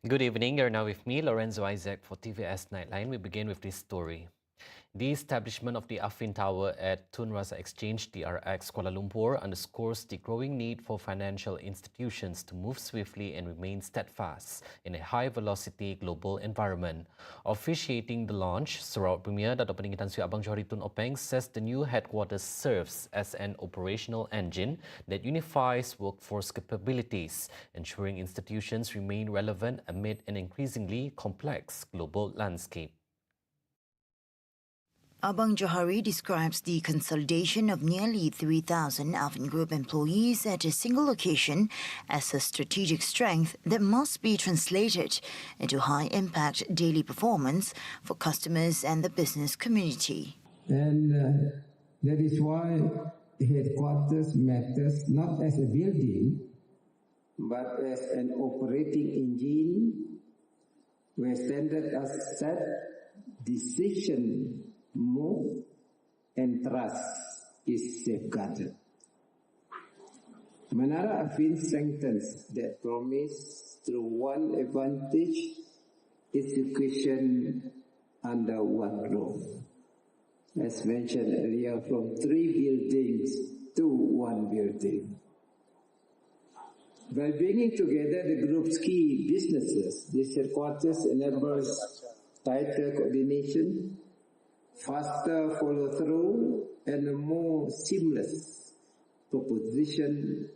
Good evening. You're now with me, Lorenzo Isaac, for TVS Nightline. We begin with this story. The establishment of the AFFIN Tower at Tun Razak Exchange, DRX, Kuala Lumpur underscores the growing need for financial institutions to move swiftly and remain steadfast in a high-velocity global environment. Officiating the launch, Sarawak Premier Dato' Peninggi Tan Sri Abang Johari Tun Openg says the new headquarters serves as an operational engine that unifies workforce capabilities, ensuring institutions remain relevant amid an increasingly complex global landscape. Abang Johari describes the consolidation of nearly 3,000 AFFIN Group employees at a single location as a strategic strength that must be translated into high-impact daily performance for customers and the business community. And that is why headquarters matters not as a building, but as an operating engine where standards are set, decision move, and trust is safeguarded. Menara AFFIN strengthens that promise through one advantage, execution under one roof. As mentioned earlier, from 3 buildings to 1 building. By bringing together the group's key businesses, this headquarters enables tighter coordination, faster follow-through, and a more seamless proposition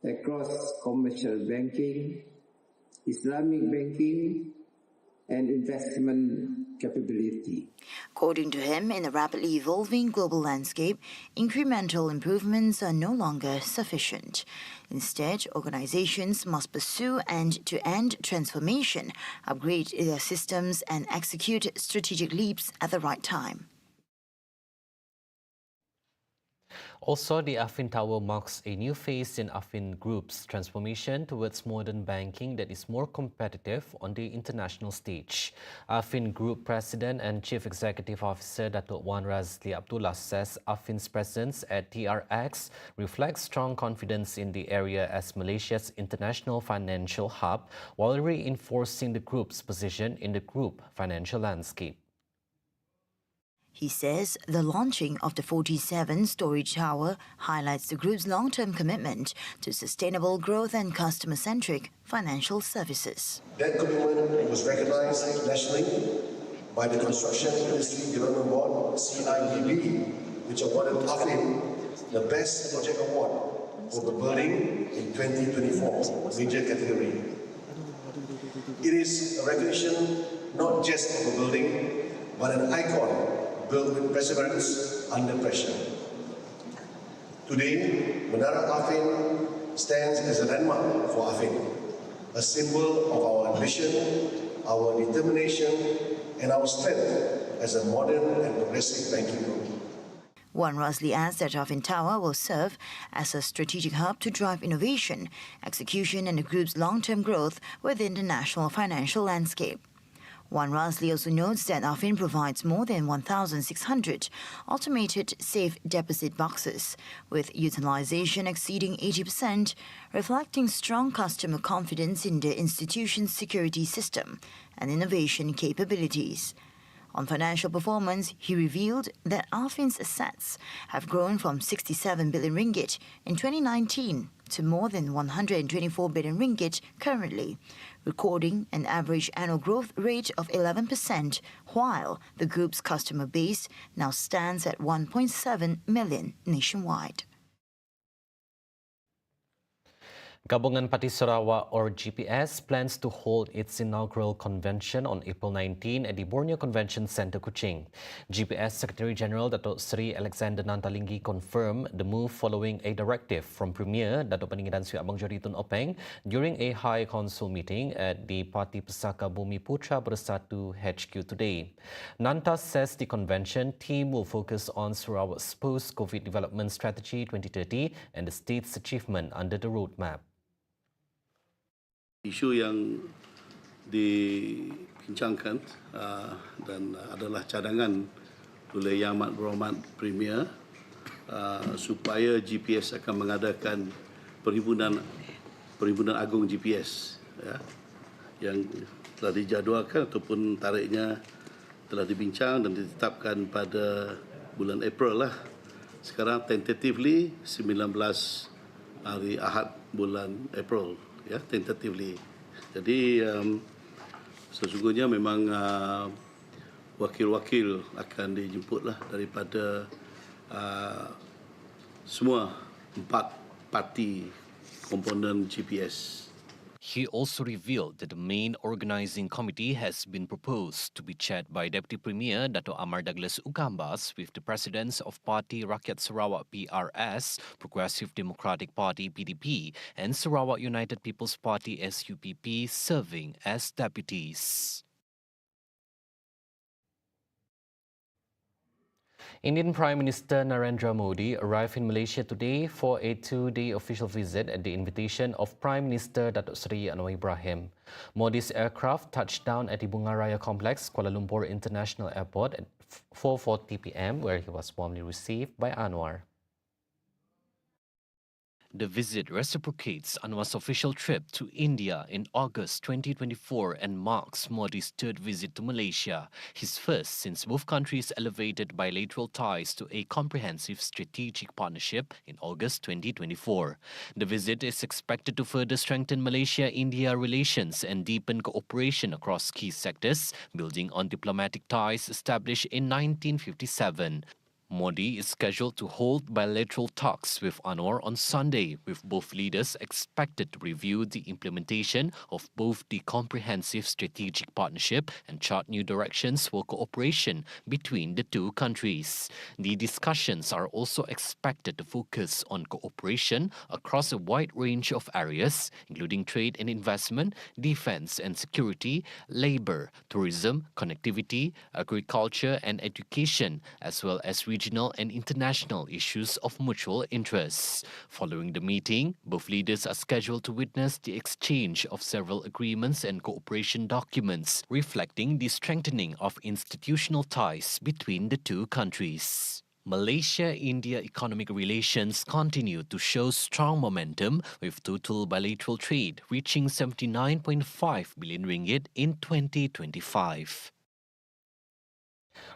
across commercial banking, Islamic banking, and investment capability. According to him, in a rapidly evolving global landscape, incremental improvements are no longer sufficient. Instead, organizations must pursue end-to-end transformation, upgrade their systems, and execute strategic leaps at the right time. Also, the AFFIN Tower marks a new phase in AFFIN Group's transformation towards modern banking that is more competitive on the international stage. AFFIN Group President and Chief Executive Officer Dato' Wan Razli Abdullah says AFFIN's presence at TRX reflects strong confidence in the area as Malaysia's international financial hub, while reinforcing the group's position in the group financial landscape. He says the launching of the 47-story tower highlights the group's long-term commitment to sustainable growth and customer-centric financial services. That commitment was recognized nationally by the Construction Industry Development Board, CIDB, which awarded AFFIN the Best Project Award for the building in 2024, major category. It is a recognition not just of a building, but an icon built with perseverance under pressure. Today, Menara AFFIN stands as a landmark for AFFIN, a symbol of our ambition, our determination, and our strength as a modern and progressive banking group. Wan Razli adds that AFFIN Tower will serve as a strategic hub to drive innovation, execution, and the group's long-term growth within the national financial landscape. Wan Razli also notes that AFFIN provides more than 1,600 automated safe deposit boxes, with utilization exceeding 80%, reflecting strong customer confidence in the institution's security system and innovation capabilities. On financial performance, he revealed that AFFIN's assets have grown from 67 billion ringgit in 2019 to more than 124 billion ringgit currently, recording an average annual growth rate of 11%, while the group's customer base now stands at 1.7 million nationwide. Gabungan Parti Sarawak, or GPS, plans to hold its inaugural convention on April 19 at the Borneo Convention Centre, Kuching. GPS Secretary General Dato' Sri Alexander Nantalinggi confirmed the move following a directive from Premier Dato' Peninggi Tan Sri Abang Johari Tun Openg during a High Council meeting at the Parti Pesaka Bumi Putra Bersatu HQ today. Nanta says the convention team will focus on Sarawak's post-COVID development strategy 2030 and the state's achievement under the roadmap. Isu yang dibincangkan dan adalah cadangan oleh Yang Amat Berhormat Premier supaya GPS akan mengadakan perhimpunan agung GPS, ya, yang telah dijadualkan ataupun tarikhnya telah dibincang dan ditetapkan pada bulan April lah. Sekarang tentatively 19 hari Ahad bulan April, ya, tentatively. Jadi sesungguhnya memang wakil-wakil akan dijemputlah daripada semua 4 parti komponen GPS. He also revealed that the main organising committee has been proposed to be chaired by Deputy Premier Dato' Amar Douglas Ukambas with the presidents of Parti Rakyat Sarawak PRS, Progressive Democratic Party PDP and Sarawak United People's Party SUPP serving as deputies. Indian Prime Minister Narendra Modi arrived in Malaysia today for a 2-day official visit at the invitation of Prime Minister Datuk Seri Anwar Ibrahim. Modi's aircraft touched down at the Bunga Raya Complex, Kuala Lumpur International Airport at 4:40 p.m, where he was warmly received by Anwar. The visit reciprocates Anwar's official trip to India in August 2024 and marks Modi's 3rd visit to Malaysia, his first since both countries elevated bilateral ties to a comprehensive strategic partnership in August 2024. The visit is expected to further strengthen Malaysia-India relations and deepen cooperation across key sectors, building on diplomatic ties established in 1957. Modi is scheduled to hold bilateral talks with Anwar on Sunday, with both leaders expected to review the implementation of both the comprehensive strategic partnership and chart new directions for cooperation between the two countries. The discussions are also expected to focus on cooperation across a wide range of areas, including trade and investment, defense and security, labor, tourism, connectivity, agriculture and education, as well as regional and international issues of mutual interest. Following the meeting, both leaders are scheduled to witness the exchange of several agreements and cooperation documents, reflecting the strengthening of institutional ties between the two countries. Malaysia-India economic relations continue to show strong momentum, with total bilateral trade reaching 79.5 billion ringgit in 2025.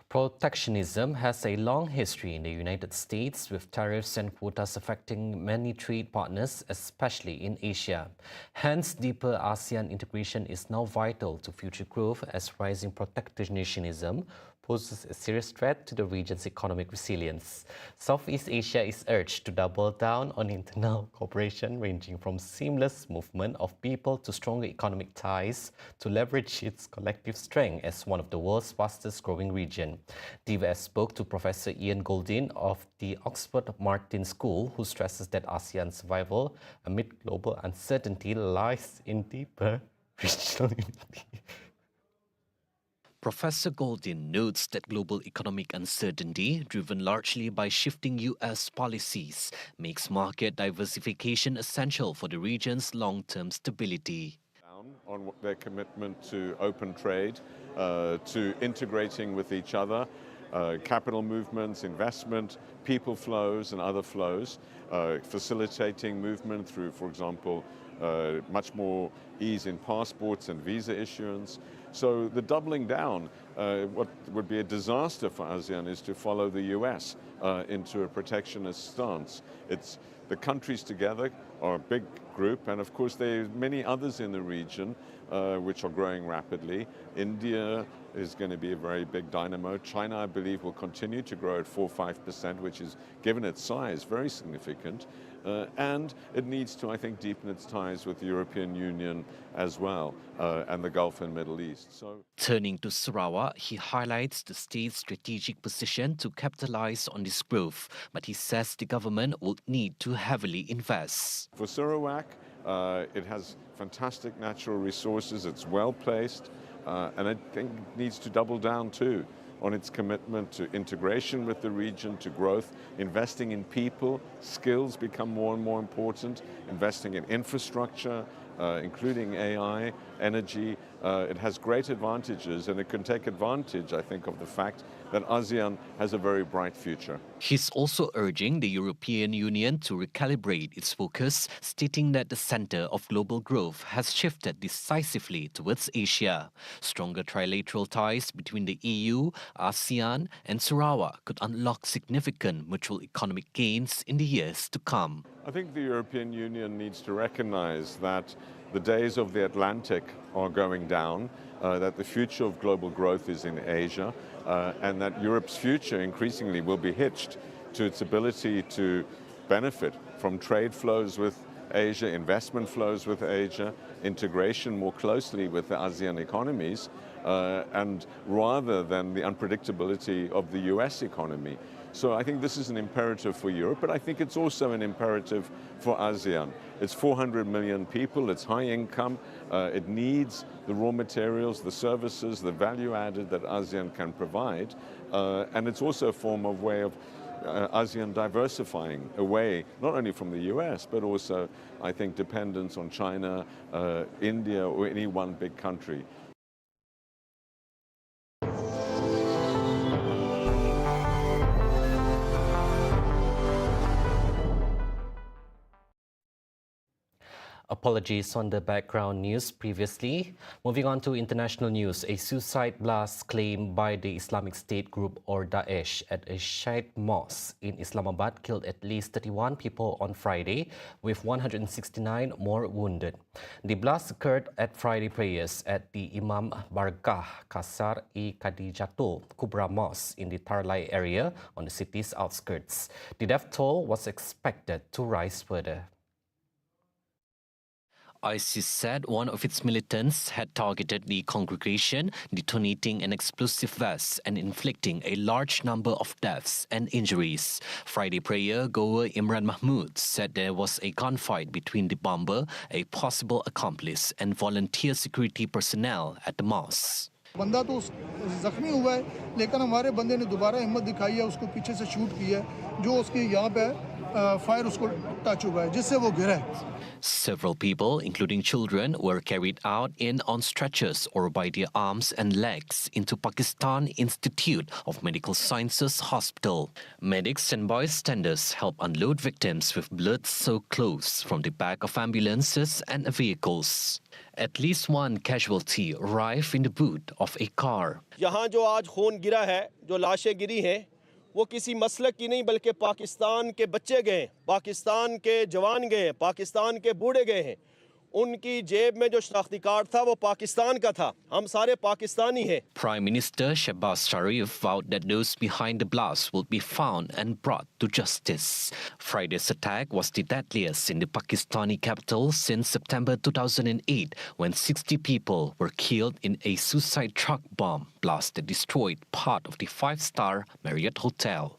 Protectionism has a long history in the United States, with tariffs and quotas affecting many trade partners, especially in Asia. Hence, deeper ASEAN integration is now vital to future growth, as rising protectionism poses a serious threat to the region's economic resilience. Southeast Asia is urged to double down on internal cooperation, ranging from seamless movement of people to stronger economic ties, to leverage its collective strength as one of the world's fastest growing region. TVS spoke to Professor Ian Goldin of the Oxford Martin School, who stresses that ASEAN's survival amid global uncertainty lies in deeper regional unity. Professor Goldin notes that global economic uncertainty, driven largely by shifting U.S. policies, makes market diversification essential for the region's long-term stability. On their commitment to open trade, to integrating with each other, capital movements, investment, people flows and other flows, facilitating movement through, for example, much more ease in passports and visa issuance. So the doubling down, what would be a disaster for ASEAN is to follow the US into a protectionist stance. It's the countries together are a big group, and of course there are many others in the region which are growing rapidly. India is going to be a very big dynamo. China, I believe, will continue to grow at 4-5%, which is, given its size, very significant. And it needs to, I think, deepen its ties with the European Union as well, and the Gulf and Middle East. So, turning to Sarawak, he highlights the state's strategic position to capitalize on this growth, but he says the government would need to heavily invest. For Sarawak, it has fantastic natural resources, it's well placed, and I think it needs to double down too on its commitment to integration with the region, to growth, investing in people. Skills become more and more important, investing in infrastructure, including AI, energy. It has great advantages, and it can take advantage, I think, of the fact that ASEAN has a very bright future. He's also urging the European Union to recalibrate its focus, stating that the center of global growth has shifted decisively towards Asia. Stronger trilateral ties between the EU, ASEAN, and Sarawak could unlock significant mutual economic gains in the years to come. I think the European Union needs to recognize that the days of the Atlantic are going down, that the future of global growth is in Asia, and that Europe's future increasingly will be hitched to its ability to benefit from trade flows with Asia, investment flows with Asia, integration more closely with the ASEAN economies, and rather than the unpredictability of the US economy. So I think this is an imperative for Europe, but I think it's also an imperative for ASEAN. It's 400 million people, it's high income, it needs the raw materials, the services, the value added that ASEAN can provide, and it's also a form of way of ASEAN diversifying away, not only from the US, but also, I think, dependence on China, India, or any one big country. Apologies on the background news previously. Moving on to international news, a suicide blast claimed by the Islamic State group or Daesh at a Shiite mosque in Islamabad killed at least 31 people on Friday, with 169 more wounded. The blast occurred at Friday prayers at the Imam Bargah Kasar-i-Khadijatul Kubra Mosque in the Tarlai area on the city's outskirts. The death toll was expected to rise further. ISIS said one of its militants had targeted the congregation, detonating an explosive vest and inflicting a large number of deaths and injuries. Friday prayer goer Imran Mahmood said there was a gunfight between the bomber, a possible accomplice, and volunteer security personnel at the mosque. बंदा तो जख्मी हुआ है लेकिन हमारे बंदे ने दोबारा हिम्मत दिखाई है उसको पीछे से शूट किया जो उसके यहाँ पे फायर उसको टच हुआ है जिससे वो गिरा है. Several people, including children, were carried out in on stretchers or by their arms and legs into Pakistan Institute of Medical Sciences Hospital. Medics and bystanders helped unload victims with blood-soaked clothes from the back of ambulances and vehicles. At least one casualty arrived in the boot of a car. यहाँ जो आज खून गिरा है, जो लाशें गिरी हैं, वो किसी मसलक की नहीं बल्कि पाकिस्तान के बच्चे गए, पाकिस्तान के जवान गए, पाकिस्तान के बूढ़े गए हैं. उनकी जेब में जो शनाख्ती कार्ड था वो पाकिस्तान का था. हम सारे पाकिस्तानी हैं. Prime Minister Shehbaz Sharif vowed that those behind the blast would be found and brought to justice. Friday's attack was the deadliest in the Pakistani capital since September 2008, when 60 people were killed in a suicide truck bomb blast that destroyed part of the five-star Marriott Hotel.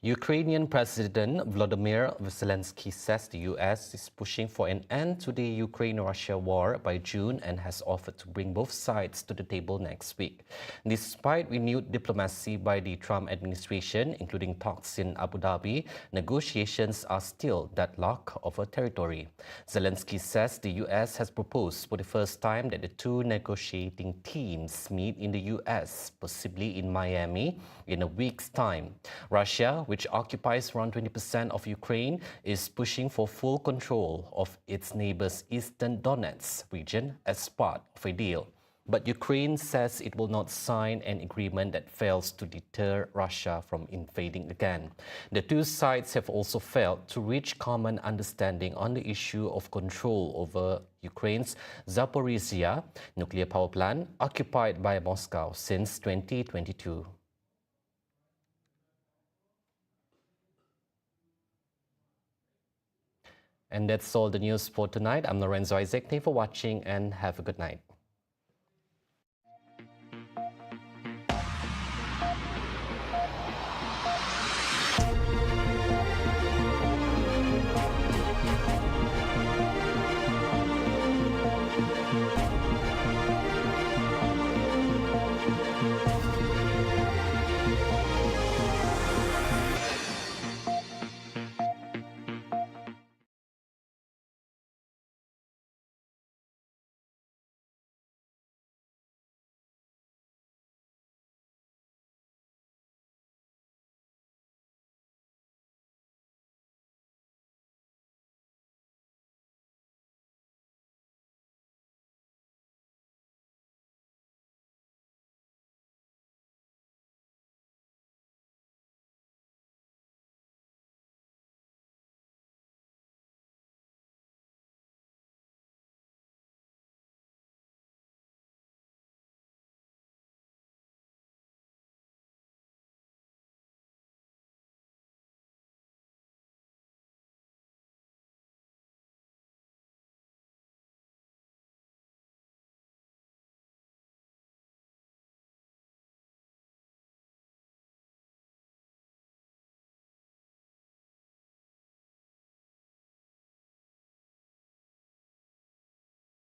Ukrainian President Volodymyr Zelensky says the US is pushing for an end to the Ukraine-Russia war by June and has offered to bring both sides to the table next week. Despite renewed diplomacy by the Trump administration, including talks in Abu Dhabi, negotiations are still deadlocked over territory. Zelensky says the US has proposed for the first time that the two negotiating teams meet in the US, possibly in Miami, in a week's time. Russia, which occupies around 20% of Ukraine, is pushing for full control of its neighbor's eastern Donetsk region as part of a deal. But Ukraine says it will not sign an agreement that fails to deter Russia from invading again. The two sides have also failed to reach common understanding on the issue of control over Ukraine's Zaporizhzhia nuclear power plant, occupied by Moscow since 2022. And that's all the news for tonight. I'm Lorenzo Isaac. Thank you for watching and have a good night.